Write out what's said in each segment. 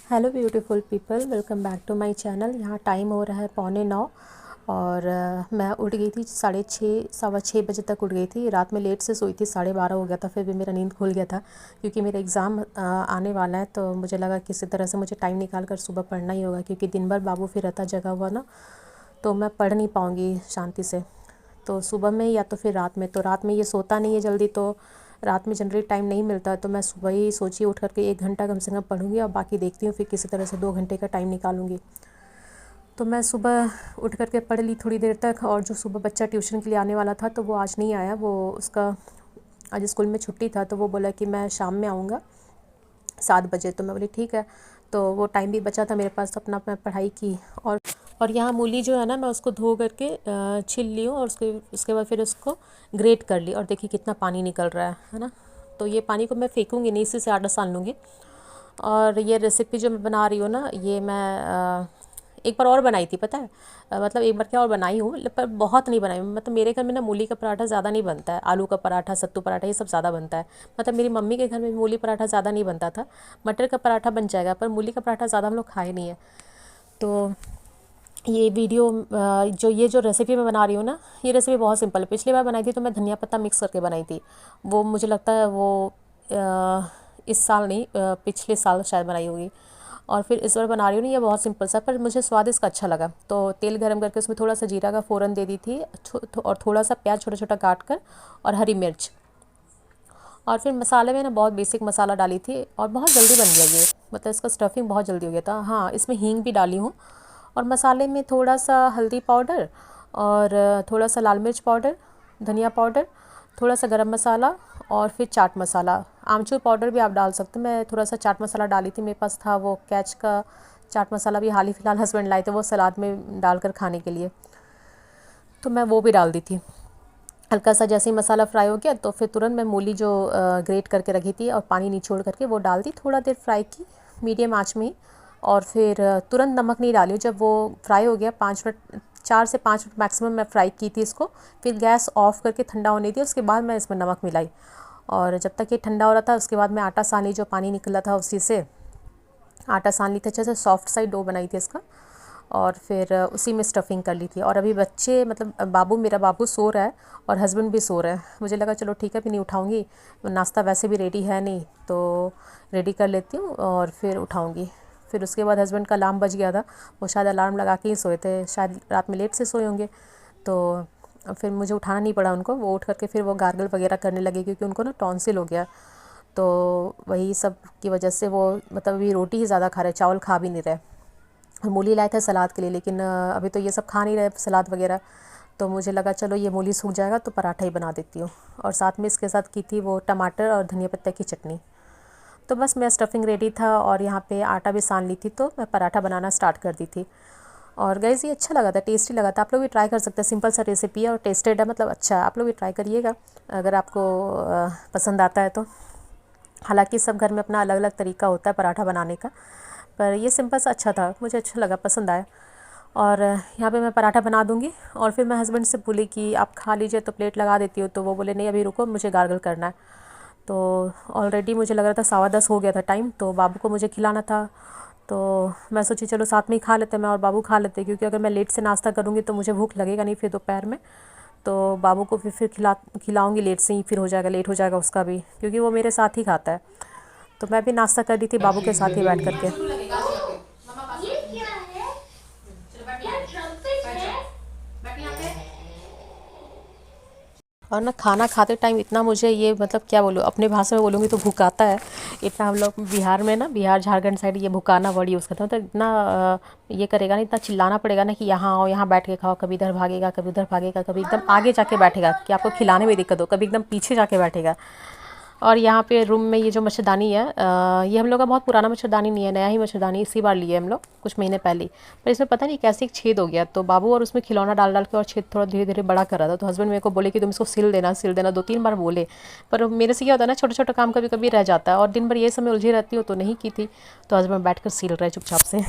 Hello beautiful people, welcome back to my channel. यहाँ time हो रहा है 8:45 और मैं उठ गई थी 6:30 6:15 बजे तक उठ गई थी। रात में लेट से सोई थी, 12:30 हो गया था, फिर भी मेरा नींद खुल गया था क्योंकि मेरा एग्ज़ाम आने वाला है। तो मुझे लगा किसी तरह से मुझे टाइम निकाल कर सुबह पढ़ना ही होगा क्योंकि दिन भर बाबू फिर रहता जगा हुआ ना, तो मैं पढ़ नहीं पाऊँगी शांति से। तो सुबह में या तो फिर रात में, तो रात में ये सोता नहीं है जल्दी, तो रात में जनरली टाइम नहीं मिलता है। तो मैं सुबह ही सोची उठ करके 1 घंटा कम से कम पढ़ूंगी और बाकी देखती हूँ फिर किसी तरह से 2 घंटे का टाइम निकालूंगी। तो मैं सुबह उठ करके पढ़ ली थोड़ी देर तक। और जो सुबह बच्चा ट्यूशन के लिए आने वाला था तो वो आज नहीं आया, वो उसका आज स्कूल में छुट्टी था, तो वो बोला कि मैं शाम में आऊँगा 7 बजे। तो मैं बोली ठीक है। तो वो टाइम भी बचा था मेरे पास, तो अपना मैं पढ़ाई की। और यहाँ मूली जो है ना, मैं उसको धो करके छील ली हूँ और उसके बाद फिर उसको ग्रेट कर ली। और देखिए कितना पानी निकल रहा है ना। तो ये पानी को मैं फेंकूँगी नहीं, इसी से आटा सान लूँगी। और ये रेसिपी जो मैं बना रही हूँ ना, ये मैं एक बार और बनाई थी, पता है। मतलब एक बार क्या और बनाई हूँ, पर बहुत नहीं बनाई। मतलब मेरे घर में ना मूली का पराठा ज़्यादा नहीं बनता है, आलू का पराठा, सत्तू पराठा, ये सब ज़्यादा बनता है। मतलब मेरी मम्मी के घर में मूली पराठा ज़्यादा नहीं बनता था। मटर का पराठा बन जाएगा, पर मूली का पराठा ज़्यादा हम लोग खाए नहीं है। तो ये वीडियो जो रेसिपी मैं बना रही हूँ ना, ये रेसिपी बहुत सिंपल है। पिछली बार बनाई थी तो मैं धनिया पत्ता मिक्स करके बनाई थी, वो मुझे लगता है वो इस साल नहीं, पिछले साल शायद बनाई होगी। और फिर इस बार बना रही हूँ ना, ये बहुत सिंपल सा, पर मुझे स्वाद इसका अच्छा लगा। तो तेल गरम करके उसमें थोड़ा सा जीरा का फ़ोरन दे दी थी, और थोड़ा सा प्याज छोटा छोटा काट कर, और हरी मिर्च। और फिर मसाले में ना बहुत बेसिक मसाला डाली थी और बहुत जल्दी बन गया ये। मतलब इसका स्टफिंग बहुत जल्दी हो गया था। हाँ, इसमें हींग भी डाली हूँ। और मसाले में थोड़ा सा हल्दी पाउडर, और थोड़ा सा लाल मिर्च पाउडर, धनिया पाउडर, थोड़ा सा गरम मसाला, और फिर चाट मसाला। आमचूर पाउडर भी आप डाल सकते हैं। मैं थोड़ा सा चाट मसाला डाली थी, मेरे पास था वो कैच का चाट मसाला, भी हाल ही फ़िलहाल हस्बैंड लाए थे, वो सलाद में डालकर खाने के लिए, तो मैं वो भी डाल दी थी। हल्का सा जैसे ही मसाला फ्राई हो गया तो फिर तुरंत मैं मूली जो ग्रेट करके रखी थी और पानी निचोड़ करके वो डाल दी, थोड़ा देर फ्राई की मीडियम आंच में ही। और फिर तुरंत नमक नहीं डाली, जब वो फ्राई हो गया 5 मिनट, 4 से 5 मिनट मैक्सिमम मैं फ्राई की थी इसको। फिर गैस ऑफ करके ठंडा होने दी, उसके बाद मैं इसमें नमक मिलाई। और जब तक ये ठंडा हो रहा था उसके बाद मैं आटा सान ली, जो पानी निकला था उसी से आटा सान ली थी, अच्छे से सॉफ्ट साइड डो बनाई थी इसका। और फिर उसी में स्टफिंग कर ली थी। और अभी बच्चे, मतलब मेरा बाबू सो रहा है और हस्बैंड भी सो रहा है। मुझे लगा चलो ठीक है, भी नहीं उठाऊंगी, नाश्ता वैसे भी रेडी है नहीं, तो रेडी कर लेती हूँ और फिर उठाऊंगी। फिर उसके बाद हस्बैंड का अलार्म बज गया था, वो शायद अलार्म लगा के ही सोए थे, शायद रात में लेट से सोए होंगे। तो फिर मुझे उठाना नहीं पड़ा उनको, वो उठ करके फिर वो गार्गल वगैरह करने लगे क्योंकि उनको ना टॉन्सिल हो गया। तो वही सब की वजह से वो, मतलब अभी रोटी ही ज़्यादा खा रहे, चावल खा भी नहीं रहे। और मूली लाए थे सलाद के लिए, लेकिन अभी तो ये सब खा नहीं रहे सलाद वगैरह। तो मुझे लगा चलो ये मूली सूख जाएगा तो पराठा ही बना देती हूँ। और साथ में इसके साथ की थी वो टमाटर और धनिया पत्ते की चटनी। तो बस मेरा स्टफिंग रेडी था और यहाँ पे आटा भी सान ली थी, तो मैं पराठा बनाना स्टार्ट कर दी थी। और गाइस ये अच्छा लगा था, टेस्टी लगा था। आप लोग भी ट्राई कर सकते हैं, सिंपल सा रेसिपी है और टेस्टेड है, मतलब अच्छा है। आप लोग भी ट्राई करिएगा अगर आपको पसंद आता है तो। हालांकि सब घर में अपना अलग अलग तरीका होता है पराठा बनाने का, पर ये सिंपल सा अच्छा था, मुझे अच्छा लगा, पसंद आया। और यहाँ पे मैं पराठा बना दूँगी। और फिर मैं हस्बैंड से बोली कि आप खा लीजिए, तो प्लेट लगा देती हूँ। तो वो बोले नहीं अभी रुको, मुझे गार्गल करना है। तो ऑलरेडी मुझे लग रहा था 10:15 हो गया था टाइम, तो बाबू को मुझे खिलाना था। तो मैं सोची चलो साथ में ही खा लेते, मैं और बाबू खा लेते, क्योंकि अगर मैं लेट से नाश्ता करूँगी तो मुझे भूख लगेगा नहीं फिर दोपहर में। तो बाबू को फिर खिलाऊँगी लेट से ही, फिर हो जाएगा, लेट हो जाएगा उसका भी, क्योंकि वो मेरे साथ ही खाता है। तो मैं भी नाश्ता कर रही थी बाबू के साथ ही बैठ करके। और ना खाना खाते टाइम इतना मुझे ये, मतलब क्या बोलूँ, अपने भाषा में बोलूँगी तो भुकाता है इतना। हम लोग बिहार में ना, बिहार झारखंड साइड ये भुकाना वर्ड यूज़ करते हैं। तो इतना ये करेगा ना, इतना चिल्लाना पड़ेगा ना कि यहाँ आओ, यहाँ बैठ के खाओ। कभी इधर भागेगा, कभी उधर भागेगा, कभी एकदम आगे जाके बैठेगा कि आपको खिलाने में दिक्कत हो, कभी एकदम पीछे जाके बैठेगा। और यहाँ पे रूम में ये जो मच्छरदानी है, ये हम लोग का बहुत पुराना मच्छरदानी नहीं है, नया ही मच्छरदानी इसी बार लिए हम लोग कुछ महीने पहले ही। पर इसमें पता नहीं कैसे एक छेद हो गया, तो बाबू और उसमें खिलौना डाल डाल के और छेद थोड़ा धीरे धीरे बड़ा कर रहा था। तो हस्बैंड मेरे को बोले कि तुम इसको सिल देना 2-3 बार बोले। पर मेरे से क्या होता है ना, छोटा छोटा काम कभी कभी रह जाता है, और दिन भर ये समय उलझी रहती हूँ तो नहीं की थी। तो हस्बैंड बैठ कर सिल रहे चुपचाप से।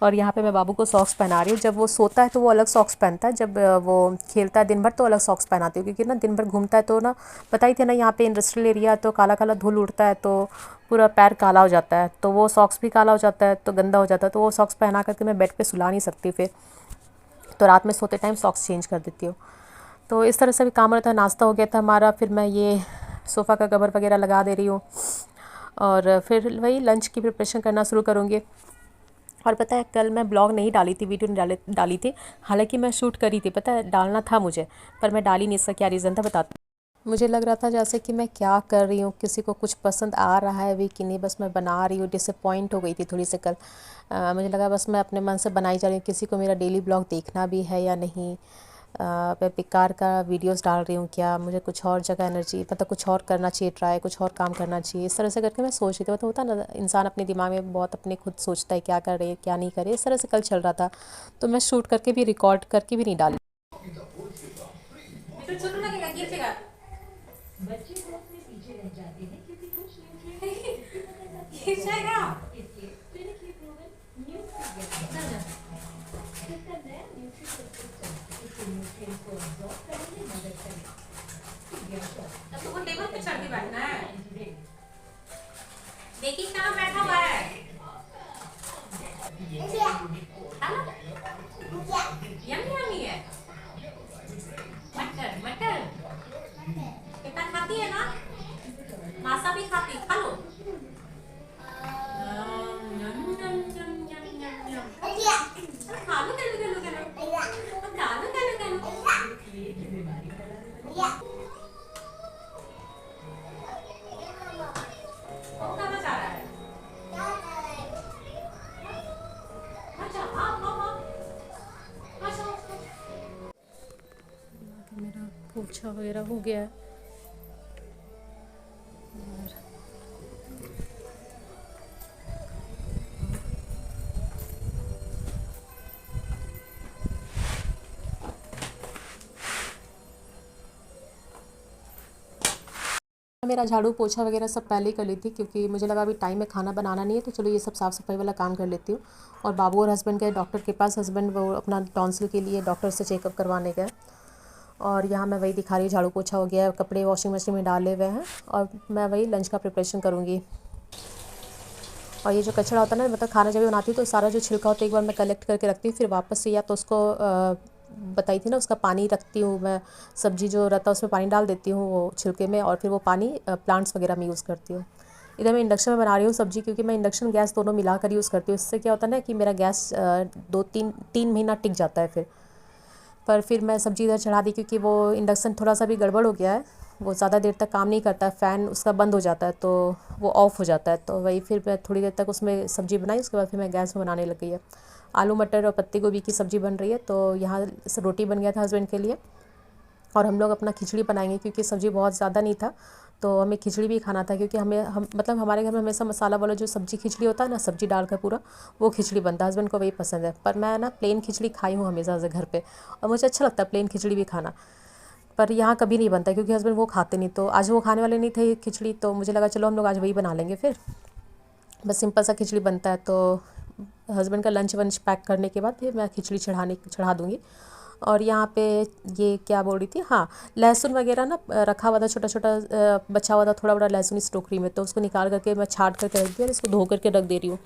और यहाँ पे मैं बाबू को सॉक्स पहना रही हूँ। जब वो सोता है तो वो अलग सॉक्स पहनता है, जब वो खेलता है दिन भर तो अलग सॉक्स पहनाती हूँ, क्योंकि ना दिन भर घूमता है तो ना, पता ही थे ना यहाँ पे इंडस्ट्रियल ट्राइबल एरिया तो काला काला धूल उड़ता है तो पूरा पैर काला हो जाता है, तो वो सॉक्स भी काला हो जाता है तो गंदा हो जाता है, तो वो सॉक्स पहना करके मैं बेड पे सुला नहीं सकती फिर, तो रात में सोते टाइम सॉक्स चेंज कर देती हूँ। तो इस तरह से भी काम रहता है। नाश्ता हो गया था हमारा, फिर मैं ये सोफ़ा का कवर वगैरह लगा दे रही हूँ और फिर वही लंच की प्रिपरेशन करना शुरू करूँगी। और पता है कल मैं ब्लॉग नहीं डाली थी, वीडियो नहीं डाली थी, हालांकि मैं शूट करी थी, पता है डालना था मुझे, पर मैं डाली नहीं। इसका क्या रीज़न था बताती हूँ। मुझे लग रहा था जैसे कि मैं क्या कर रही हूँ, किसी को कुछ पसंद आ रहा है भी कि नहीं, बस मैं बना रही हूँ। डिसअपॉइंट हो गई थी थोड़ी सी कल। मुझे लगा बस मैं अपने मन से बनाई जा रही हूँ, किसी को मेरा डेली ब्लॉग देखना भी है या नहीं। मैं बेकार का वीडियोस डाल रही हूँ क्या, मुझे कुछ और जगह एनर्जी, मतलब कुछ और करना चाहिए, ट्राई कुछ और काम करना चाहिए। इस तरह से करके मैं सोच रही थी, मतलब होता ना इंसान अपने दिमाग में बहुत अपने खुद सोचता है क्या कर रही है क्या नहीं कर रही। इस तरह से कल चल रहा था, तो मैं शूट करके भी रिकॉर्ड करके भी नहीं डाली। अब तो वो टेबल पे चढ़ के बैठना है। देखिए कहाँ बैठा हुआ है। यम्मी यम्मी है। मटर मटर कितना खाती है ना, मासा भी खाती, खा लो। यम यम यम यम यम यम। खा लो गलो गलो गलो, खा लो गलो गलो। वो कहाँ जा रहा है? अच्छा हाँ हाँ हाँ, अच्छा अच्छा। मेरा पोछा वगैरह हो गया है। मेरा झाड़ू पोछा वगैरह सब पहले ही कर ली थी, क्योंकि मुझे लगा अभी टाइम में खाना बनाना नहीं है, तो चलो ये सब साफ़ सफाई वाला काम कर लेती हूँ। और बाबू और हस्बैंड गए डॉक्टर के पास, हस्बैंड वो अपना टॉन्सिल के लिए डॉक्टर से चेकअप करवाने गए। और यहाँ मैं वही दिखा रही हूँ, झाड़ू पोछा हो गया है, कपड़े वॉशिंग मशीन में डाले हुए हैं, और मैं वही लंच का प्रिपरेशन करूँगी। और ये जो कचरा होता है ना, मतलब खाना जब भी बनाती हूँ तो सारा जो छिलका होता है एक बार मैं कलेक्ट करके रखती हूँ, फिर वापस से या तो उसको बताई थी ना उसका पानी रखती हूँ मैं, सब्जी जो रहता है उसमें पानी डाल देती हूँ वो छिलके में, और फिर वो पानी प्लांट्स वगैरह में यूज़ करती हूँ। इधर मैं इंडक्शन में बना रही हूँ सब्जी, क्योंकि मैं इंडक्शन गैस दोनों मिला कर यूज़ करती हूँ। इससे क्या होता है ना कि मेरा गैस 2-3 महीना टिक जाता है फिर। पर फिर मैं सब्ज़ी इधर चढ़ा दी, क्योंकि वो इंडक्शन थोड़ा सा भी गड़बड़ हो गया है, वो ज़्यादा देर तक काम नहीं करता है, फ़ैन उसका बंद हो जाता है तो वो ऑफ़ हो जाता है। तो वही फिर मैं थोड़ी देर तक उसमें सब्ज़ी बनाई, उसके बाद फिर मैं गैस में बनाने लग गई है। आलू मटर और पत्ती गोभी की सब्ज़ी बन रही है, तो यहाँ रोटी बन गया था हस्बैंड के लिए, और हम लोग अपना खिचड़ी बनाएंगे, क्योंकि सब्ज़ी बहुत ज़्यादा नहीं था तो हमें खिचड़ी भी खाना था। क्योंकि हम मतलब हमारे घर में हमेशा मसाला वाला जो सब्ज़ी खिचड़ी होता है ना, सब्ज़ी डालकर पूरा, वो खिचड़ी बनता है, हस्बैंड को वही पसंद है। पर मैं ना प्लेन खिचड़ी खाई हूँ हमेशा से घर पे, और मुझे अच्छा लगता है प्लेन खिचड़ी भी खाना, पर यहाँ कभी नहीं बनता क्योंकि हस्बैंड वो खाते नहीं। तो आज वो खाने वाले नहीं थे खिचड़ी, तो मुझे लगा चलो हम लोग आज वही बना लेंगे। फिर बस सिंपल सा खिचड़ी बनता है, तो हस्बैंड का लंच वंच पैक करने के बाद फिर मैं खिचड़ी चढ़ा दूँगी। और यहाँ पे ये क्या बोल रही थी, हाँ लहसुन वगैरह ना रखा हुआ था, छोटा छोटा बचा हुआ था थोड़ा बड़ा लहसुन इस टोकरी में, तो उसको निकाल करके मैं छाट करके रख दिया और इसको धो करके रख दे रही हूँ।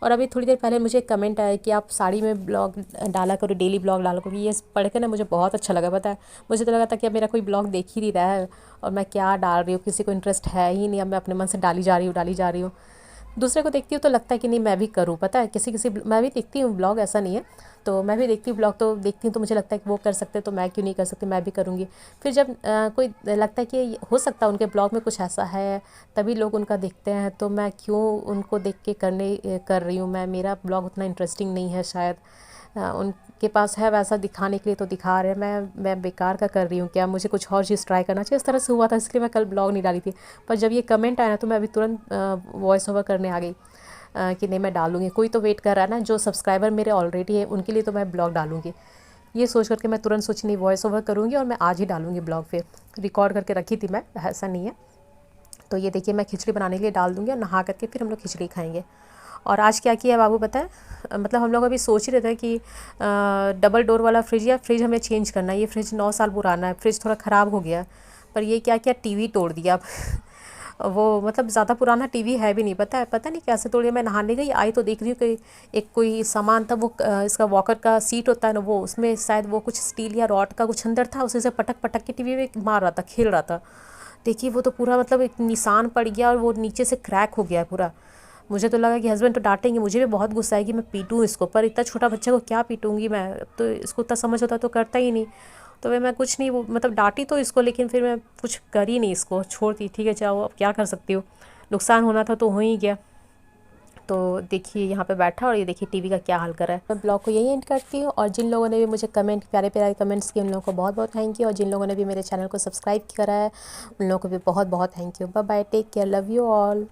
और अभी थोड़ी देर पहले मुझे एक कमेंट आया कि आप साड़ी में ब्लॉग डाला करो, डेली ब्लॉग डाला करो। ये पढ़ के ना मुझे बहुत अच्छा लगा। पता है मुझे तो लगा था कि अब मेरा कोई ब्लॉग देख ही नहीं रहा है और मैं क्या डाल रही हूँ, किसी को इंटरेस्ट है ही नहीं, अब मैं अपने मन से डाली जा रही हूँ। दूसरे को देखती हूँ तो लगता है कि नहीं मैं भी करूँ। पता है किसी मैं भी देखती हूँ ब्लॉग, ऐसा नहीं है, तो मैं भी देखती हूँ ब्लॉग, तो देखती हूँ तो मुझे लगता है कि वो कर सकते तो मैं क्यों नहीं कर सकती, मैं भी करूँगी। फिर जब कोई लगता है कि हो सकता है उनके ब्लॉग में कुछ ऐसा है तभी लोग उनका देखते हैं, तो मैं क्यों उनको देख के कर रही हूँ। मेरा ब्लॉग उतना इंटरेस्टिंग नहीं है शायद, उनके पास है वैसा दिखाने के लिए तो दिखा रहे हैं, मैं बेकार का कर रही हूँ क्या, मुझे कुछ और चीज़ ट्राई करना चाहिए। इस तरह से हुआ था, इसलिए मैं कल ब्लॉग नहीं डाली थी। पर जब ये कमेंट आया ना तो मैं अभी तुरंत वॉइस ओवर करने आ गई कि नहीं मैं डालूँगी। कोई तो वेट कर रहा है ना, जो सब्सक्राइबर मेरे ऑलरेडी है उनके लिए तो मैं ब्लॉग डालूँगी। ये सोच करके मैं तुरंत सोची नहीं वॉइस ओवर करूँगी और मैं आज ही डालूँगी ब्लॉग। फिर रिकॉर्ड करके रखी थी मैं, ऐसा नहीं है। तो ये देखिए मैं खिचड़ी बनाने के लिए डाल दूँगी और नहा करके फिर हम लोग खिचड़ी खाएँगे। और आज क्या किया बाबू पता है, मतलब हम लोग अभी सोच ही रहे थे कि डबल डोर वाला फ्रिज या फ्रिज हमें चेंज करना है। ये फ्रिज 9 साल पुराना है, फ्रिज थोड़ा ख़राब हो गया, पर ये क्या किया टीवी तोड़ दिया। वो मतलब ज़्यादा पुराना टीवी है भी नहीं, पता नहीं कैसे तोड़ दिया। मैं नहाने गई, आई तो देख रही हूँ कि एक कोई सामान था, वो इसका वॉकर का सीट होता है ना, वो उसमें शायद वो कुछ स्टील या रॉड का कुछ अंदर था, उसे से पटक पटक के टीवी में मार रहा था, खेल रहा था। देखिए वो तो पूरा मतलब एक निशान पड़ गया और वो नीचे से क्रैक हो गया है पूरा। मुझे तो लगा कि हस्बैंड तो डांटेंगे, मुझे भी बहुत गुस्सा है कि मैं पीटूँ इसको, पर इतना छोटा बच्चे को क्या पीटूँगी मैं, अब तो इसको इतना समझ होता तो करता ही नहीं। तो फिर मैं कुछ नहीं, वो मतलब डांटी तो इसको, लेकिन फिर मैं कुछ करी नहीं, इसको छोड़ दी। ठीक है जाओ, अब क्या कर सकती हूँ, नुकसान होना था तो हो ही गया। तो देखिए यहाँ पे बैठा और ये देखिए टीवी का क्या हाल करा है। मैं ब्लॉग को यही एंड करती हूँ, और जिन लोगों ने भी मुझे कमेंट प्यारे प्यारे कमेंट्स किए उन लोगों को बहुत बहुत थैंक यू, और जिन लोगों ने भी मेरे चैनल को सब्सक्राइब करा है उन लोगों को भी बहुत बहुत thank you. Bye bye, take care, love you all.